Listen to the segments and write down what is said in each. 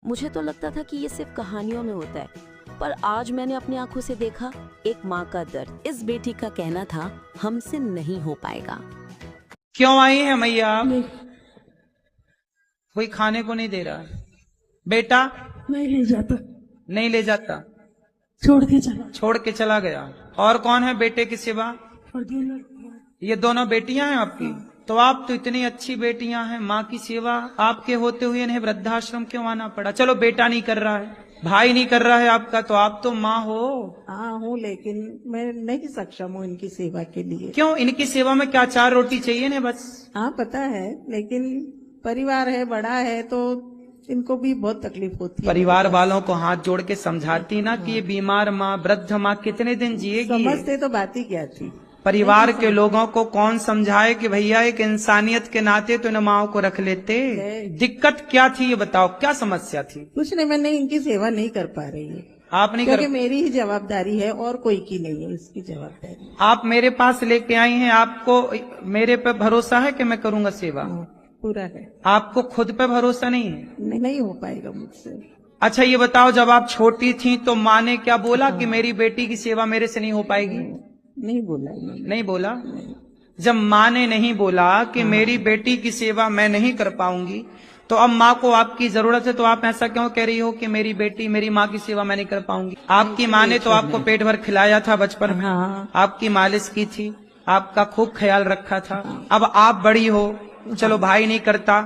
मुझे तो लगता था कि ये सिर्फ कहानियों में होता है, पर आज मैंने अपनी आंखों से देखा एक माँ का दर्द। इस बेटी का कहना था हमसे नहीं हो पाएगा। क्यों आई है मैया आप? कोई खाने को नहीं दे रहा है। बेटा नहीं ले जाता, नहीं ले जाता, छोड़ के चला गया। और कौन है बेटे की सिवा? और 2 लड़कियां। ये दोनों बेटियां हैं आपकी? तो आप तो इतनी अच्छी बेटियां हैं, माँ की सेवा आपके होते हुए इन्हें वृद्धाश्रम क्यों आना पड़ा? चलो बेटा नहीं कर रहा है, भाई नहीं कर रहा है आपका, तो आप तो माँ हो। हाँ हूँ, लेकिन मैं नहीं सक्षम हूँ इनकी सेवा के लिए। क्यों? इनकी सेवा में क्या 4 रोटी चाहिए ना बस? हाँ पता है, लेकिन परिवार है, बड़ा है, तो इनको भी बहुत तकलीफ होती है। परिवार वालों को हाथ जोड़ के समझाती ना कि ये बीमार माँ, वृद्ध माँ कितने दिन जिएगी? समझते तो बात ही क्या थी। परिवार के लोगों को कौन समझाए कि भैया एक इंसानियत के नाते तो इन माओ को रख लेते। दिक्कत क्या थी ये बताओ, क्या समस्या थी? कुछ नहीं, मैंने इनकी सेवा नहीं कर पा रही है। आप नहीं कर? क्योंकि मेरी ही जवाबदारी है और कोई की नहीं है इसकी जवाबदारी। आप मेरे पास लेके आई हैं, आपको मेरे पे भरोसा है कि मैं करूंगा सेवा? पूरा है। आपको खुद पे भरोसा नहीं है? नहीं हो पाएगा मुझसे। अच्छा ये बताओ, जब आप छोटी थी तो माँ ने क्या बोला कि मेरी बेटी की सेवा मेरे से नहीं हो पाएगी? नहीं बोला। नहीं बोला? जब माँ ने नहीं बोला कि मेरी बेटी की सेवा मैं नहीं कर पाऊंगी, तो अब माँ को आपकी जरूरत है, तो आप ऐसा क्यों कह रही हो कि मेरी बेटी, मेरी माँ की सेवा मैं नहीं कर पाऊंगी? आपकी माँ ने तो आपको पेट भर खिलाया था बचपन में, आपकी मालिश की थी, आपका खूब ख्याल रखा था। अब आप बड़ी हो, चलो भाई नहीं करता,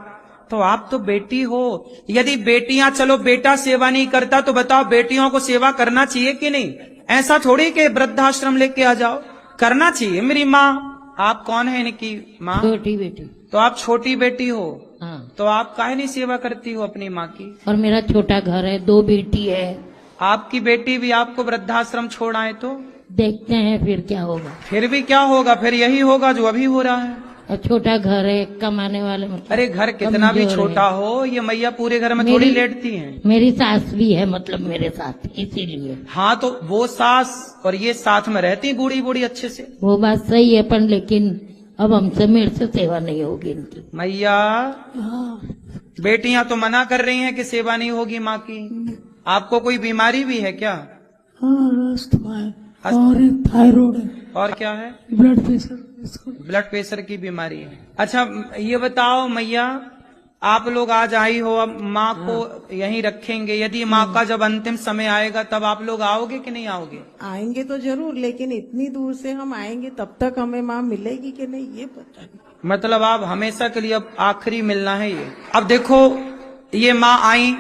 तो आप तो बेटी हो। यदि बेटियां, चलो बेटा सेवा नहीं करता, तो बताओ बेटियों को सेवा करना चाहिए कि नहीं? ऐसा थोड़ी कि वृद्धाश्रम लेके आ जाओ, करना चाहिए। मेरी माँ, आप कौन है इनकी माँ? छोटी बेटी। तो आप छोटी बेटी हो, हाँ। तो आप काहे नहीं सेवा करती हो अपनी माँ की? और मेरा छोटा घर है, 2 बेटी है। आपकी बेटी भी आपको वृद्धाश्रम छोड़ आए तो देखते हैं फिर क्या होगा। फिर भी क्या होगा? फिर यही होगा जो अभी हो रहा है। और छोटा घर है, कमाने वाले मतलब। अरे घर कितना भी छोटा हो, ये मैया पूरे घर में थोड़ी लेटती हैं। मेरी सास भी है मतलब मेरे साथ, इसीलिए। हाँ तो वो सास और ये साथ में रहती बूढ़ी बूढ़ी अच्छे से। वो बात सही है, पर लेकिन अब हमसे, मेरे से सेवा नहीं होगी इनकी। मैया बेटियां तो मना कर रही हैं कि सेवा नहीं होगी माँ की। आपको कोई बीमारी भी है क्या? हाँ, अस्थमा है और थायराइड है। और क्या है? ब्लड प्रेशर की बीमारी है। अच्छा ये बताओ मैया, आप लोग आज आई हो, अब माँ को यहीं रखेंगे, यदि माँ का जब अंतिम समय आएगा तब आप लोग आओगे कि नहीं आओगे? आएंगे तो जरूर, लेकिन इतनी दूर से हम आएंगे तब तक हमें माँ मिलेगी कि नहीं ये पता नहीं। मतलब आप हमेशा के लिए अब आखिरी मिलना है ये। अब देखो ये माँ आई,